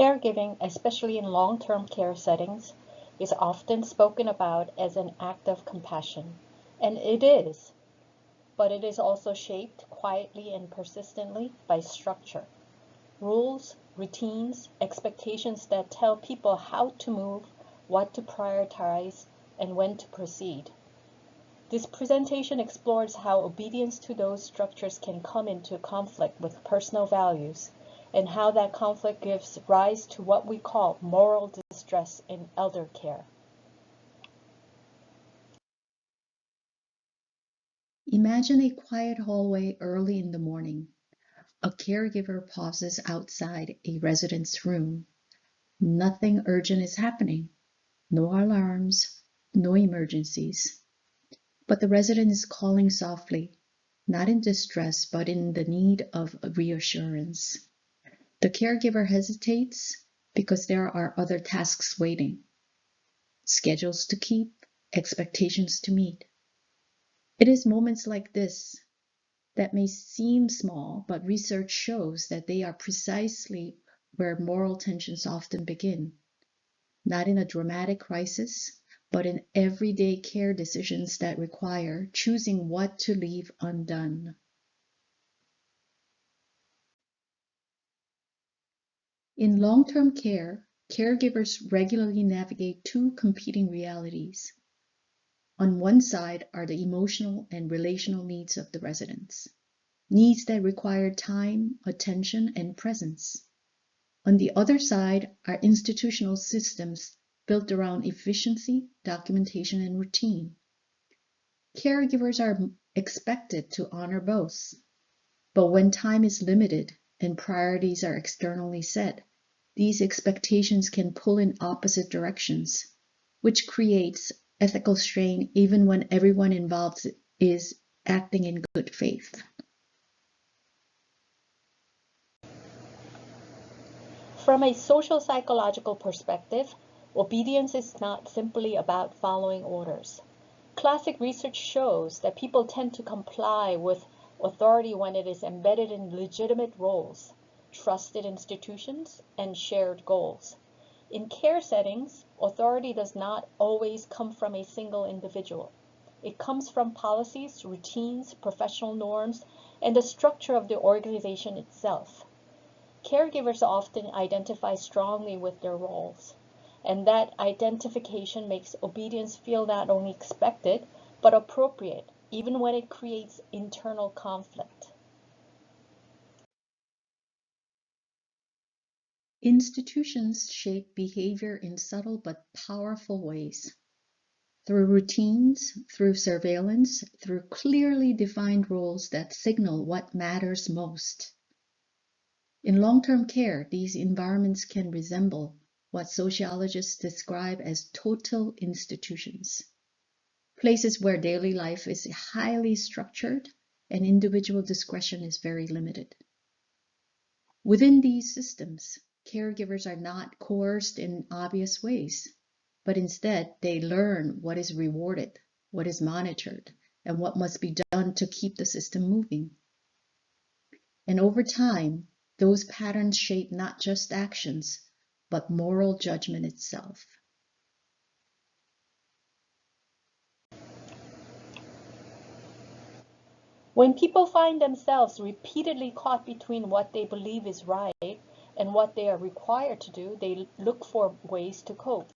Caregiving, especially in long-term care settings, is often spoken about as an act of compassion, and it is, but it is also shaped quietly and persistently by structure, rules, routines, expectations that tell people how to move, what to prioritize, and when to proceed. This presentation explores how obedience to those structures can come into conflict with personal values, and how that conflict gives rise to what we call moral distress in elder care. Imagine a quiet hallway early in the morning. A caregiver pauses outside a resident's room. Nothing urgent is happening. No alarms, no emergencies. But the resident is calling softly, not in distress, but in the need of reassurance. The caregiver hesitates because there are other tasks waiting, schedules to keep, expectations to meet. It is moments like this that may seem small, but research shows that they are precisely where moral tensions often begin, not in a dramatic crisis, but in everyday care decisions that require choosing what to leave undone. In long-term care, caregivers regularly navigate two competing realities. On one side are the emotional and relational needs of the residents, needs that require time, attention, and presence. On the other side are institutional systems built around efficiency, documentation, and routine. Caregivers are expected to honor both, but when time is limited and priorities are externally set, these expectations can pull in opposite directions, which creates ethical strain even when everyone involved is acting in good faith. From a social psychological perspective, obedience is not simply about following orders. Classic research shows that people tend to comply with authority when it is embedded in legitimate roles, trusted institutions, and shared goals. In care settings, authority does not always come from a single individual. It comes from policies, routines, professional norms, and the structure of the organization itself. Caregivers often identify strongly with their roles, and that identification makes obedience feel not only expected, but appropriate, even when it creates internal conflict. Institutions shape behavior in subtle but powerful ways. Through routines, through surveillance, through clearly defined roles that signal what matters most. In long-term care, these environments can resemble what sociologists describe as total institutions, places where daily life is highly structured and individual discretion is very limited. Within these systems, caregivers are not coerced in obvious ways, but instead they learn what is rewarded, what is monitored, and what must be done to keep the system moving. And over time, those patterns shape not just actions, but moral judgment itself. When people find themselves repeatedly caught between what they believe is right and what they are required to do, they look for ways to cope.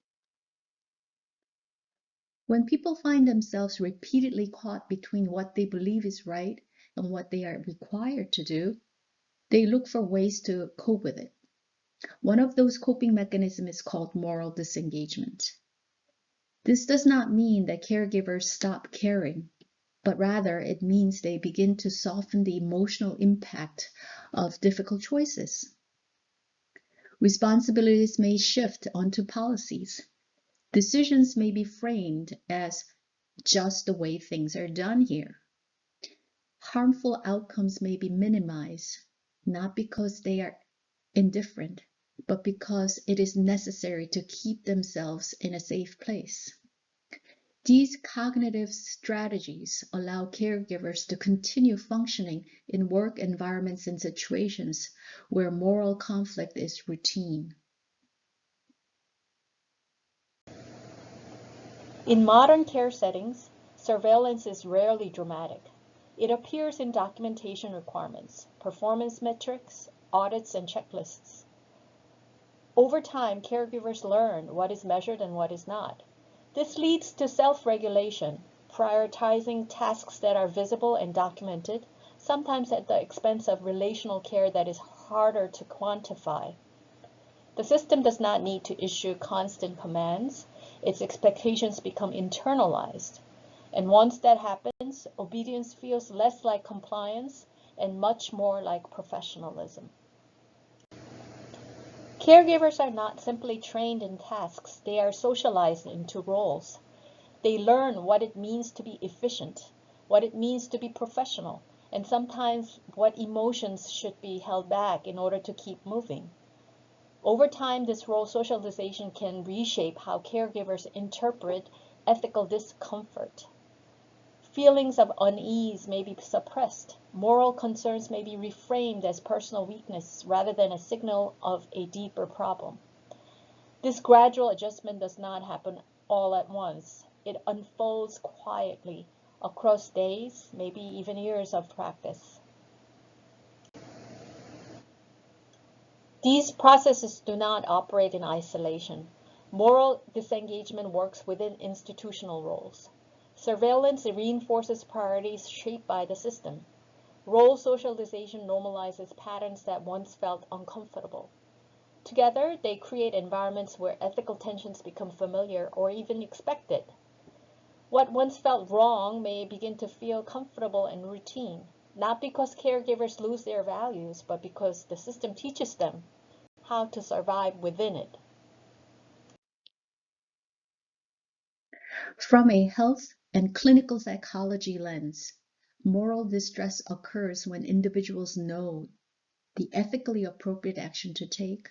When people find themselves repeatedly caught between what they believe is right and what they are required to do, they look for ways to cope with it. One of those coping mechanisms is called moral disengagement. This does not mean that caregivers stop caring, but rather it means they begin to soften the emotional impact of difficult choices. Responsibilities may shift onto policies. Decisions may be framed as just the way things are done here. Harmful outcomes may be minimized, not because they are indifferent, but because it is necessary to keep themselves in a safe place. These cognitive strategies allow caregivers to continue functioning in work environments and situations where moral conflict is routine. In modern care settings, surveillance is rarely dramatic. It appears in documentation requirements, performance metrics, audits, and checklists. Over time, caregivers learn what is measured and what is not. This leads to self-regulation, prioritizing tasks that are visible and documented, sometimes at the expense of relational care that is harder to quantify. The system does not need to issue constant commands. Its expectations become internalized. And once that happens, obedience feels less like compliance and much more like professionalism. Caregivers are not simply trained in tasks, they are socialized into roles. They learn what it means to be efficient, what it means to be professional, and sometimes what emotions should be held back in order to keep moving. Over time, this role socialization can reshape how caregivers interpret ethical discomfort. Feelings of unease may be suppressed. Moral concerns may be reframed as personal weakness rather than a signal of a deeper problem. This gradual adjustment does not happen all at once. It unfolds quietly across days, maybe even years of practice. These processes do not operate in isolation. Moral disengagement works within institutional roles. Surveillance reinforces priorities shaped by the system. Role socialization normalizes patterns that once felt uncomfortable. Together, they create environments where ethical tensions become familiar or even expected. What once felt wrong may begin to feel comfortable and routine, not because caregivers lose their values, but because the system teaches them how to survive within it. From a health and clinical psychology lens, moral distress occurs when individuals know the ethically appropriate action to take,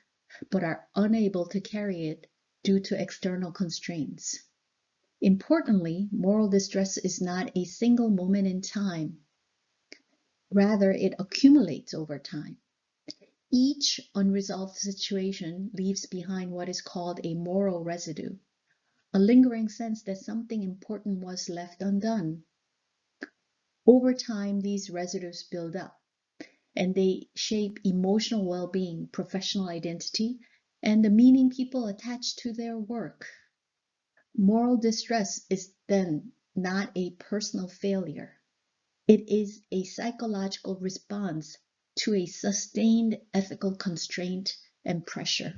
but are unable to carry it due to external constraints. Importantly, moral distress is not a single moment in time. Rather, it accumulates over time. Each unresolved situation leaves behind what is called a moral residue, a lingering sense that something important was left undone. Over time, these residues build up, and they shape emotional well-being, professional identity, and the meaning people attach to their work. Moral distress is then not a personal failure. It is a psychological response to a sustained ethical constraint and pressure.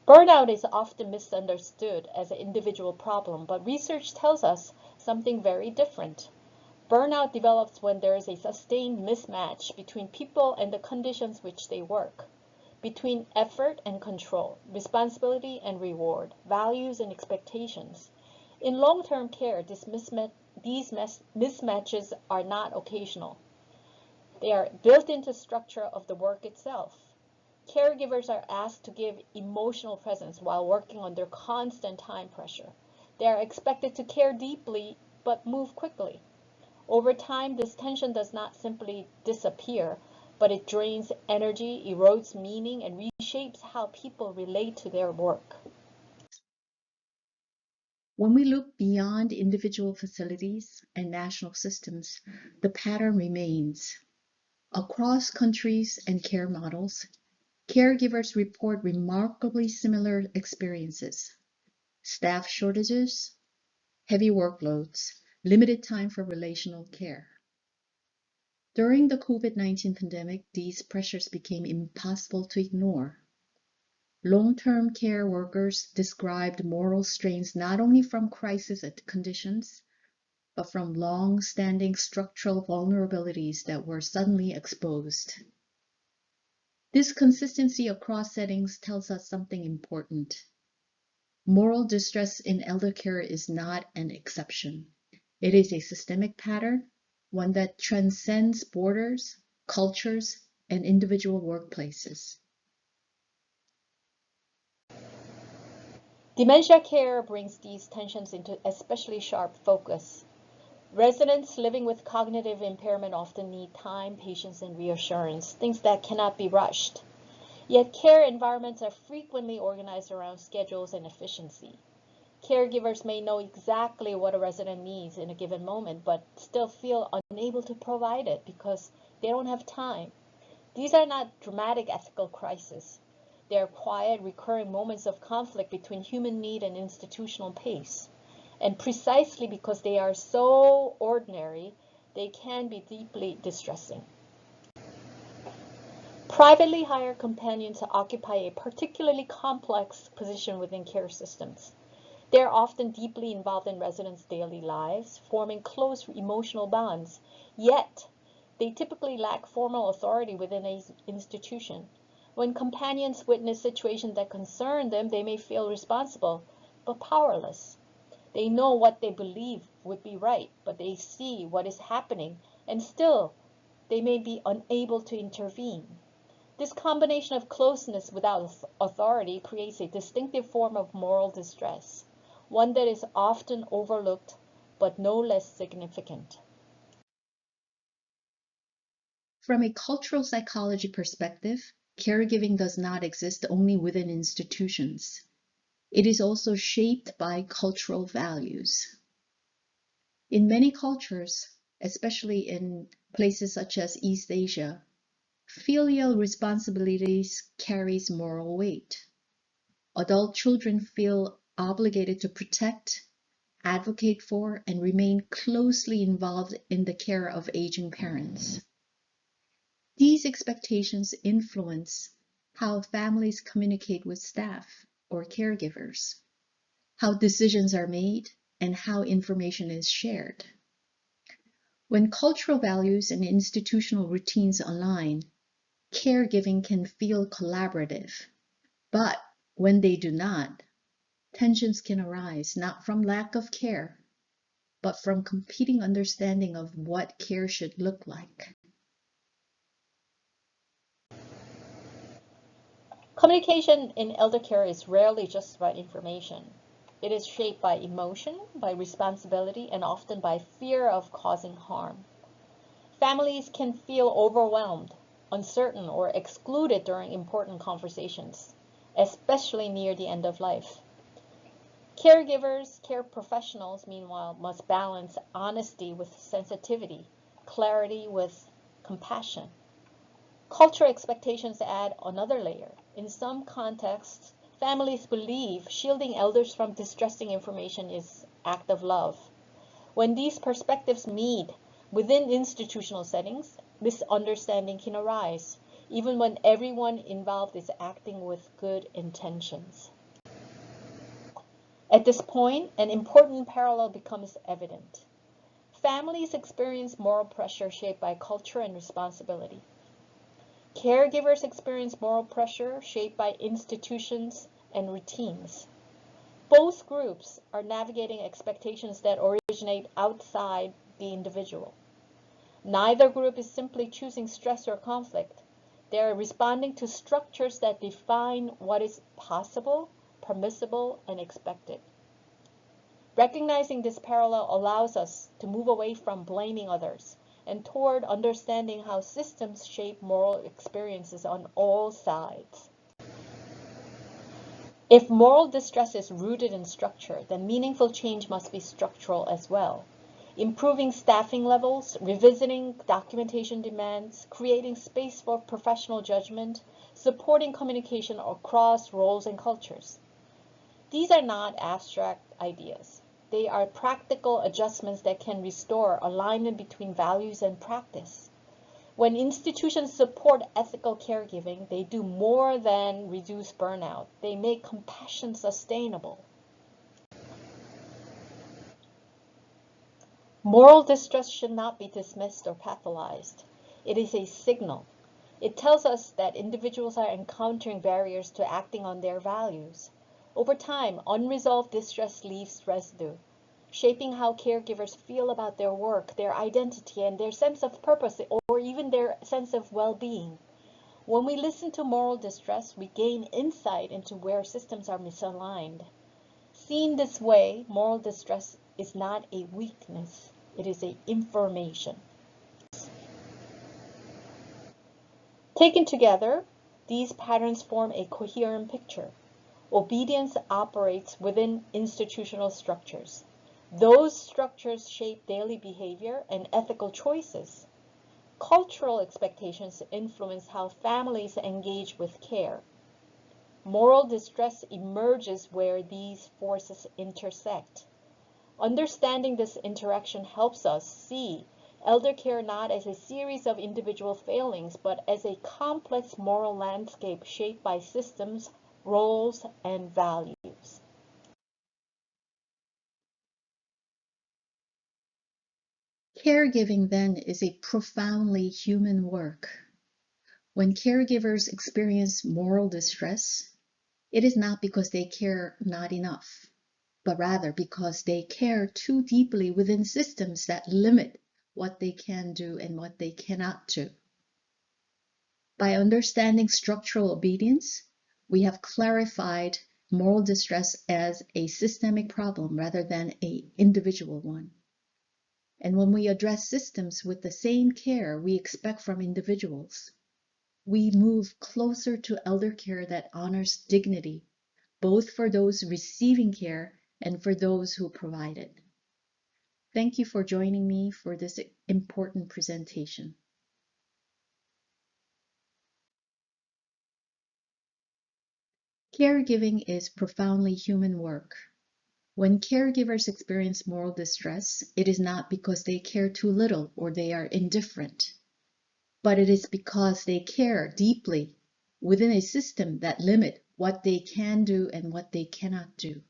Burnout is often misunderstood as an individual problem, but research tells us something very different. Burnout develops when there is a sustained mismatch between people and the conditions which they work, between effort and control, responsibility and reward, values and expectations. In long-term care, these mismatches are not occasional. They are built into structure of the work itself. Caregivers are asked to give emotional presence while working under constant time pressure. They are expected to care deeply but move quickly. Over time, this tension does not simply disappear, but it drains energy, erodes meaning, and reshapes how people relate to their work. When we look beyond individual facilities and national systems, the pattern remains. Across countries and care models, caregivers report remarkably similar experiences: staff shortages, heavy workloads, limited time for relational care. During the COVID-19 pandemic, these pressures became impossible to ignore. Long-term care workers described moral strains not only from crisis conditions, but from long-standing structural vulnerabilities that were suddenly exposed. This consistency across settings tells us something important. Moral distress in elder care is not an exception. It is a systemic pattern, one that transcends borders, cultures, and individual workplaces. Dementia care brings these tensions into especially sharp focus. Residents living with cognitive impairment often need time, patience, and reassurance, things that cannot be rushed. Yet care environments are frequently organized around schedules and efficiency. Caregivers may know exactly what a resident needs in a given moment, but still feel unable to provide it because they don't have time. These are not dramatic ethical crises. They are quiet, recurring moments of conflict between human need and institutional pace. And precisely because they are so ordinary, they can be deeply distressing. Privately hired companions occupy a particularly complex position within care systems. They are often deeply involved in residents' daily lives, forming close emotional bonds, yet they typically lack formal authority within an institution. When companions witness situations that concern them, they may feel responsible, but powerless. They know what they believe would be right, but they see what is happening, and still they may be unable to intervene. This combination of closeness without authority creates a distinctive form of moral distress, one that is often overlooked but no less significant. From a cultural psychology perspective, caregiving does not exist only within institutions. It is also shaped by cultural values. In many cultures, especially in places such as East Asia, filial responsibilities carries moral weight. Adult children feel obligated to protect, advocate for, and remain closely involved in the care of aging parents. These expectations influence how families communicate with staff or caregivers, how decisions are made, and how information is shared. When cultural values and institutional routines align, caregiving can feel collaborative. But when they do not, tensions can arise not from lack of care, but from competing understanding of what care should look like. Communication in elder care is rarely just about information. It is shaped by emotion, by responsibility, and often by fear of causing harm. Families can feel overwhelmed, uncertain, or excluded during important conversations, especially near the end of life. Caregivers, care professionals, meanwhile, must balance honesty with sensitivity, clarity with compassion. Cultural expectations add another layer. In some contexts, families believe shielding elders from distressing information is act of love. When these perspectives meet within institutional settings, misunderstanding can arise, even when everyone involved is acting with good intentions. At this point, an important parallel becomes evident. Families experience moral pressure shaped by culture and responsibility. Caregivers experience moral pressure shaped by institutions and routines. Both groups are navigating expectations that originate outside the individual. Neither group is simply choosing stress or conflict. They are responding to structures that define what is possible, permissible, and expected. Recognizing this parallel allows us to move away from blaming others and toward understanding how systems shape moral experiences on all sides. If moral distress is rooted in structure, then meaningful change must be structural as well. Improving staffing levels, revisiting documentation demands, creating space for professional judgment, supporting communication across roles and cultures. These are not abstract ideas. They are practical adjustments that can restore alignment between values and practice. When institutions support ethical caregiving, they do more than reduce burnout. They make compassion sustainable. Moral distress should not be dismissed or pathologized. It is a signal. It tells us that individuals are encountering barriers to acting on their values. Over time, unresolved distress leaves residue, shaping how caregivers feel about their work, their identity, and their sense of purpose, or even their sense of well-being. When we listen to moral distress, we gain insight into where systems are misaligned. Seen this way, moral distress is not a weakness, it is an information. Taken together, these patterns form a coherent picture. Obedience operates within institutional structures. Those structures shape daily behavior and ethical choices. Cultural expectations influence how families engage with care. Moral distress emerges where these forces intersect. Understanding this interaction helps us see elder care not as a series of individual failings, but as a complex moral landscape shaped by systems, roles, and values. Caregiving then is a profoundly human work. When caregivers experience moral distress, it is not because they care not enough, but rather because they care too deeply within systems that limit what they can do and what they cannot do. By understanding structural obedience, we have clarified moral distress as a systemic problem rather than an individual one. And when we address systems with the same care we expect from individuals, we move closer to elder care that honors dignity, both for those receiving care and for those who provide it. Thank you for joining me for this important presentation. Caregiving is profoundly human work. When caregivers experience moral distress, it is not because they care too little or they are indifferent, but it is because they care deeply within a system that limits what they can do and what they cannot do.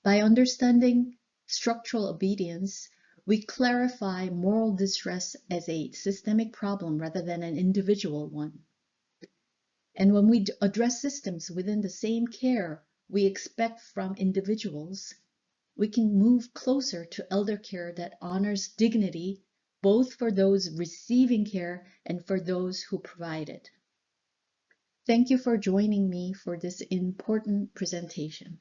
By understanding structural obedience, we clarify moral distress as a systemic problem rather than an individual one. And when we address systems within the same care we expect from individuals, we can move closer to elder care that honors dignity, both for those receiving care and for those who provide it. Thank you for joining me for this important presentation.